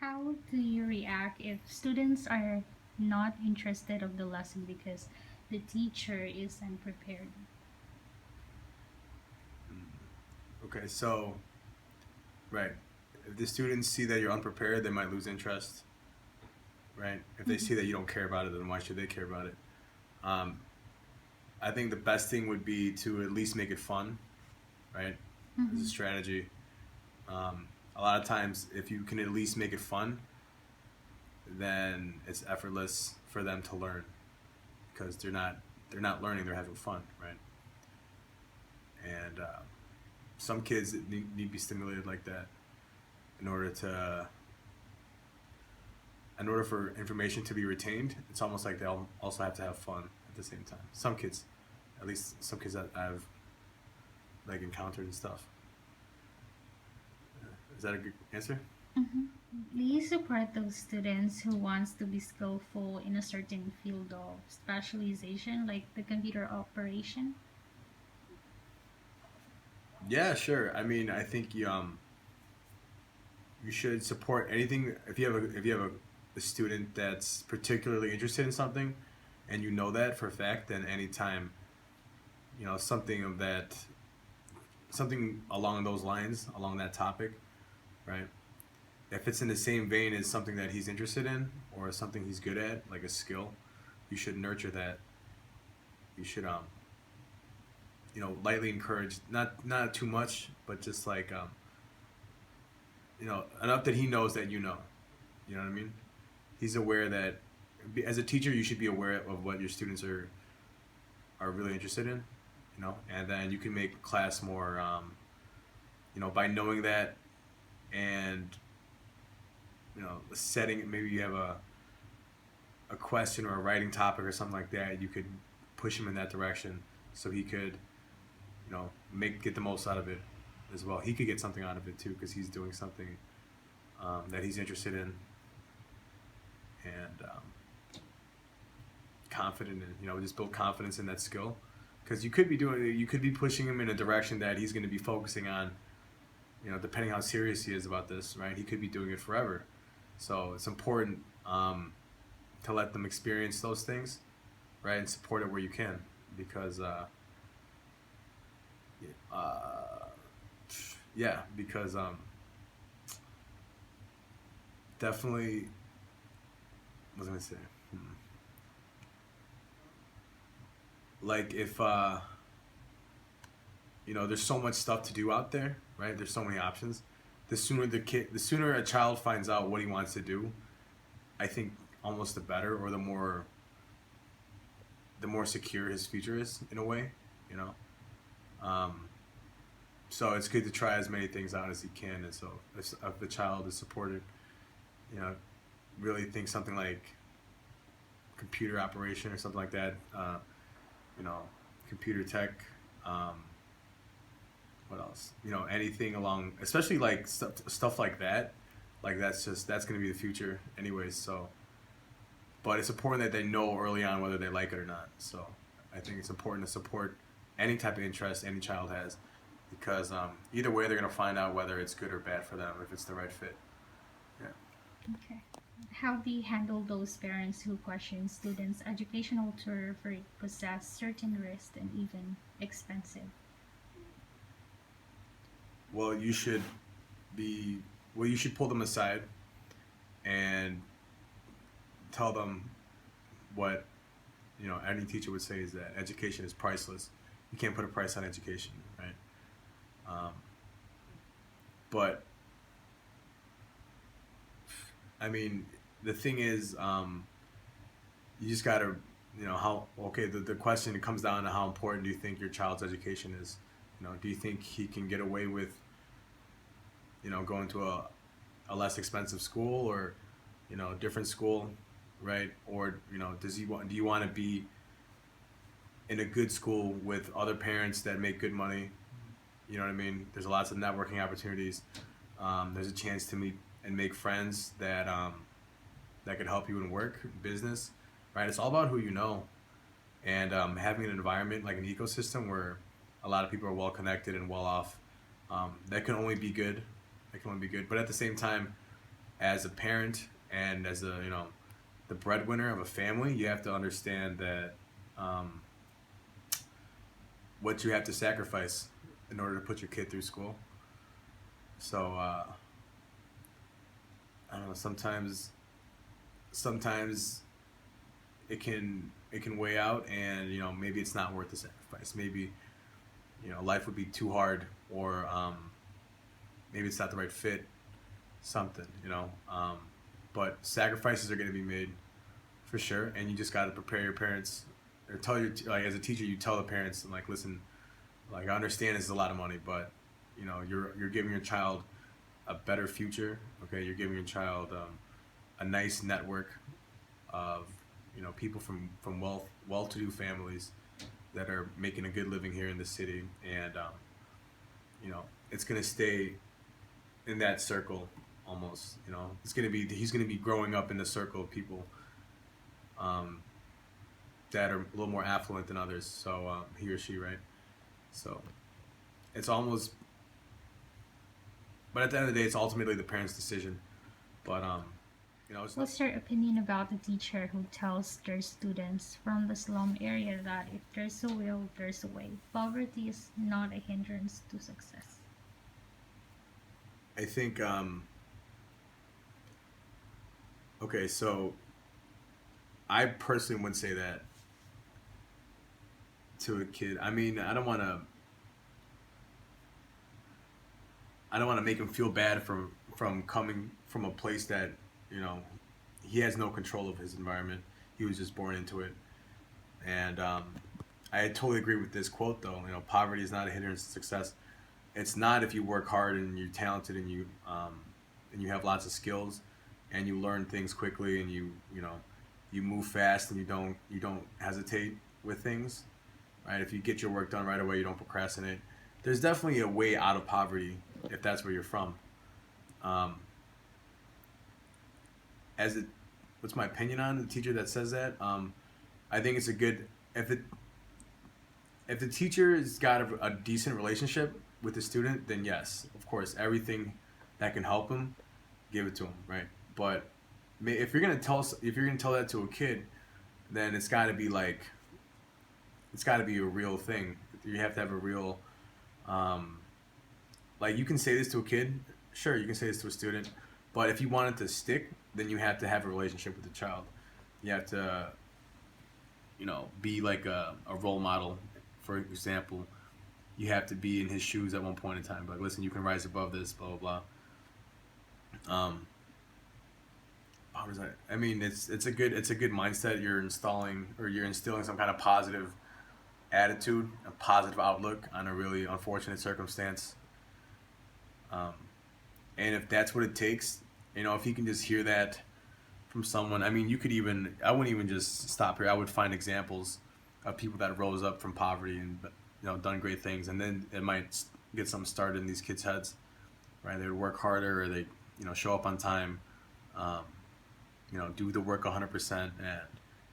How do you react if students are not interested of the lesson because the teacher is unprepared? Okay, so right, if the students see that you're unprepared, they might lose interest. Right, if they Mm-hmm. see that you don't care about it, then why should they care about it? Um, I think the best thing would be to at least make it fun. Right, as a Mm-hmm. strategy. A lot of times, if you can at least make it fun, then it's effortless for them to learn because they're not learning, they're having fun, right? And some kids need to be stimulated like that in order to in order for information to be retained. It's almost like they all also have to have fun at the same time. Some kids, at least some kids that I've like encountered and stuff. Is that a good answer? Mm-hmm. Do you support those students who wants to be skillful in a certain field of specialization, like the computer operation? Yeah, sure. I mean, I think you should support anything if you have a student that's particularly interested in something, and you know that for a fact. Then anytime something of that, something along those lines, along that topic, right? If it's in the same vein as something that he's interested in or something he's good at, like a skill, you should nurture that. You should lightly encourage, not too much, but just like enough that he knows that you know. You know what I mean? He's aware that as a teacher, you should be aware of what your students are really interested in. And then you can make class more. By knowing that, and setting, maybe you have a question or a writing topic or something like that, you could push him in that direction so he could make get the most out of it as well. He could get something out of it too because he's doing something that he's interested in and confident in. Just build confidence in that skill because you could be pushing him in a direction that he's going to be focusing on. Depending how serious he is about this, right? He could be doing it forever. So it's important to let them experience those things, right, and support it where you can, because uh, yeah, because definitely, what was I gonna say? Like if there's so much stuff to do out there, right? There's so many options. The sooner a child finds out what he wants to do, I think almost the better, or the more secure his future is in a way, you know. Um, so it's good to try as many things out as he can, and so if the child is supported, you know, really think something like computer operation or something like that, you know, computer tech. Um, what else? Anything along, especially like stuff like that. Like that's going to be the future, anyways. So, but it's important that they know early on whether they like it or not. So, I think it's important to support any type of interest any child has, because either way they're going to find out whether it's good or bad for them if it's the right fit. Yeah. Okay. How do you handle those parents who question students' educational tour for it possess certain risks and even expensive? Well, be you should pull them aside and tell them what any teacher would say is that education is priceless. You can't put a price on education, right? Um, but I mean, the thing is, you just gotta, how okay. The question comes down to how important do you think your child's education is? Do you think he can get away with going to a less expensive school, or different school, right? Or do you want to be in a good school with other parents that make good money? You know what I mean? There's lots of networking opportunities. There's a chance to meet and make friends that could help you in work, business, right? It's all about who you know, and having an environment like an ecosystem where a lot of people are well connected and well off. That can only be good. That can only be good. But at the same time, as a parent and as a the breadwinner of a family, you have to understand that um, what you have to sacrifice in order to put your kid through school. So I don't know. Sometimes it can weigh out, and maybe it's not worth the sacrifice. Maybe life would be too hard, or maybe it's not the right fit. Something but sacrifices are going to be made for sure, and you just got to prepare your parents or tell your like as a teacher you tell the parents like listen, like I understand this is a lot of money, but you're giving your child a better future. Okay, you're giving your child a nice network of people from well-to-do families that are making a good living here in the city, and it's gonna stay in that circle almost. He's gonna be growing up in the circle of people um, that are a little more affluent than others. So he or she, right? So it's almost, but at the end of the day, it's ultimately the parents' decision. But it's not. What's your opinion about the teacher who tells their students from the slum area that if there's a will, there's a way? Poverty is not a hindrance to success. I think okay, so I personally wouldn't say that to a kid. I mean, I don't want to make him feel bad from coming from a place that you know he has no control of his environment. He was just born into it, and I totally agree with this quote though. Poverty is not a hindrance to success. It's not if you work hard and you're talented and you have lots of skills and you learn things quickly and you move fast and you don't hesitate with things, right? If you get your work done right away, you don't procrastinate. There's definitely a way out of poverty if that's where you're from. Um, as it, what's my opinion on the teacher that says that? I think it's a good if the teacher has got a decent relationship with the student, then yes, of course, everything that can help him, give it to him, right? But if you're gonna tell that to a kid, then it's got to be a real thing. You have to have a real um, like you can say this to a kid, sure, you can say this to a student, but if you want it to stick, then you have to have a relationship with the child. You have to be like a role model. For example, you have to be in his shoes at one point in time. Like, listen, you can rise above this, blah blah blah. How does that? I mean, it's a good mindset. You're instilling some kind of positive attitude, a positive outlook on a really unfortunate circumstance. Um, and if that's what it takes, if you can just hear that from someone, I mean, I wouldn't even just stop here. I would find examples of people that rose up from poverty and done great things, and then it might get something started in these kids' heads, right? They would work harder, or they show up on time, um, do the work 100%, and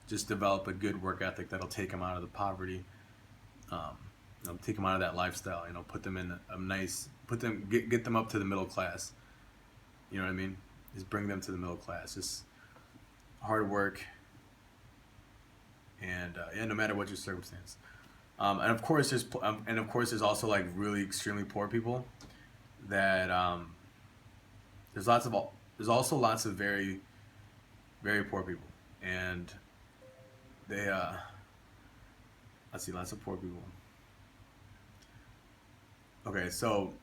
just develop a good work ethic that'll take them out of the poverty, um, take them out of that lifestyle. Put them in a nice, get them up to the middle class. You know what I mean? Just bring them to the middle class. Just hard work, and yeah, no matter what your circumstance. And of course there's also like really extremely poor people that there's lots of there's also lots of very very poor people, and they let's see, lots of poor people. Okay, so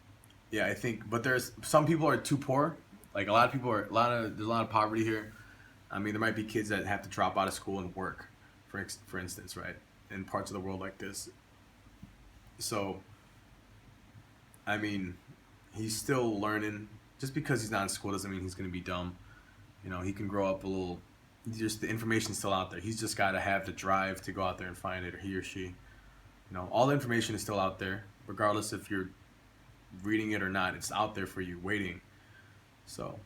yeah, I think, but there's some people are too poor. Like a lot of people are a lot of there's a lot of poverty here. I mean, there might be kids that have to drop out of school and work, for instance, right? In parts of the world like this. So, I mean, he's still learning. Just because he's not in school doesn't mean he's going to be dumb. He can grow up a little. Just the information's still out there. He's just got to have the drive to go out there and find it, or he or she. All the information is still out there, regardless if you're reading it or not. It's out there for you, waiting. So,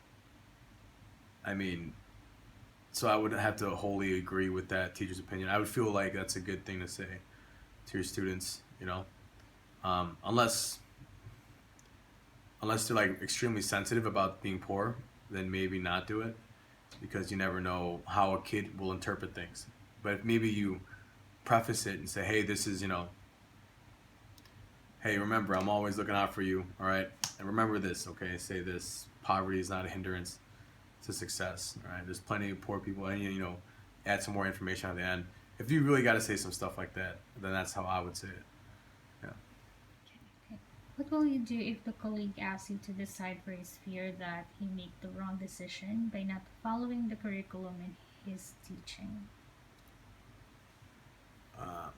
I mean, so I would have to wholly agree with that teacher's opinion. I would feel like that's a good thing to say to your students, unless they're like extremely sensitive about being poor. then maybe not do it, because you never know how a kid will interpret things. But if maybe you preface it and say, hey, this is, hey, remember, I'm always looking out for you, all right? And remember this, okay? Say this: poverty is not a hindrance to success, all right? There's plenty of poor people, and, add some more information at the end. If you really got to say some stuff like that, then that's how I would say it. Yeah. Okay. What will you do if the colleague asks you to decide for his fear that he make the wrong decision by not following the curriculum in his teaching? Uh,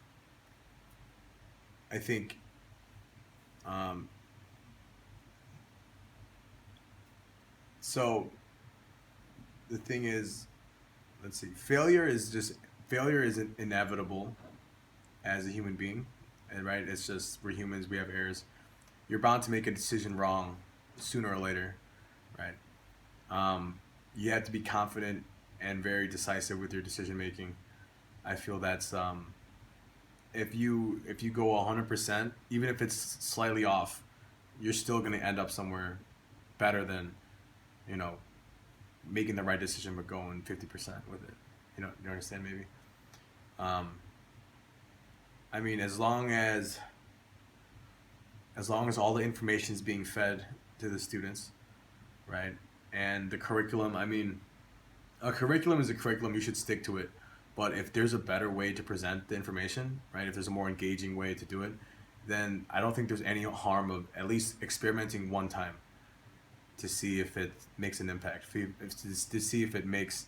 I think um, so. The thing is, let's see, failure is inevitable as a human being, and right, it's just, we're humans, we have errors. You're bound to make a decision wrong sooner or later, right? You have to be confident and very decisive with your decision making. I feel that's if you go 100%, even if it's slightly off, you're still going to end up somewhere better than, you know making the right decision but going 50% with it. You understand maybe. Um, I mean, as long as all the information is being fed to the students, right? And the curriculum, I mean, a curriculum is a curriculum. You should stick to it. But if there's a better way to present the information, right? If there's a more engaging way to do it, then I don't think there's any harm of at least experimenting one time to see if it makes an impact. To see if it makes,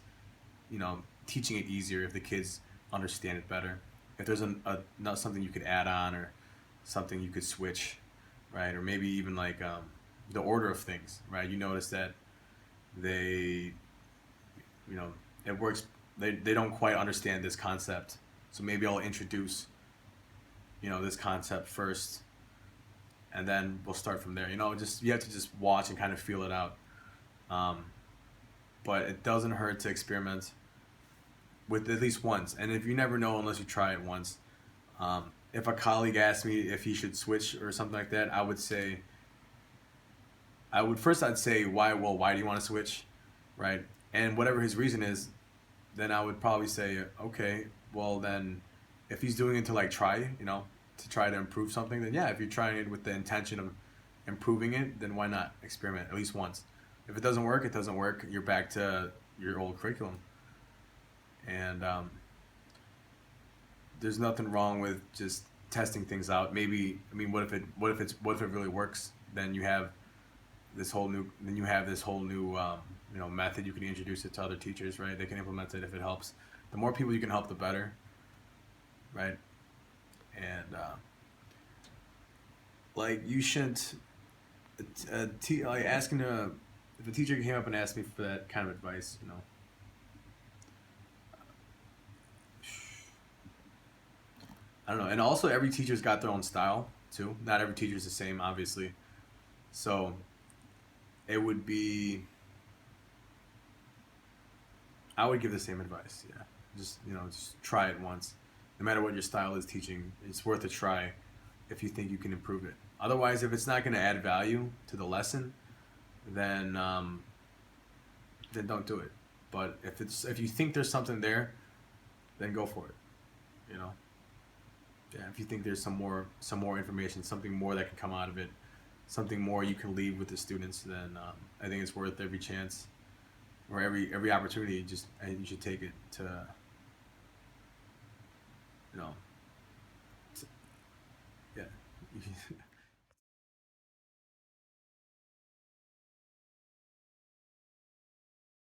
teaching it easier, if the kids understand it better. If there's not something you could add on, or something you could switch, right? Or maybe even like the order of things, right? You notice that they, you know, it works. They don't quite understand this concept, so maybe I'll introduce, this concept first, and then we'll start from there. Just you have to just watch and kind of feel it out. Um, but it doesn't hurt to experiment with at least once. And if you never know unless you try it once. If a colleague asked me if he should switch or something like that, I'd say why. Well, why do you want to switch, right? And whatever his reason is, then I would probably say, okay, well then, if he's doing it to like try, to try to improve something, then yeah. If you're trying it with the intention of improving it, then why not experiment at least once? If it doesn't work, it doesn't work. You're back to your old curriculum, and there's nothing wrong with just testing things out. Maybe, I mean, what if it really works? Then you have this whole new method. You can introduce it to other teachers, right? They can implement it if it helps. The more people you can help, the better, right? And like, you shouldn't like asking if a teacher came up and asked me for that kind of advice, I don't know. And also, every teacher's got their own style too. Not every teacher's the same, obviously. So it would be, I would give the same advice. Yeah, just try it once. No matter what your style is teaching, it's worth a try if you think you can improve it. Otherwise, if it's not going to add value to the lesson, then don't do it. But if you think there's something there, then go for it. You know, yeah. If you think there's some more information, something more that can come out of it, something more you can leave with the students, then I think it's worth every chance, or every opportunity. I think you should take it to, you know, to, yeah.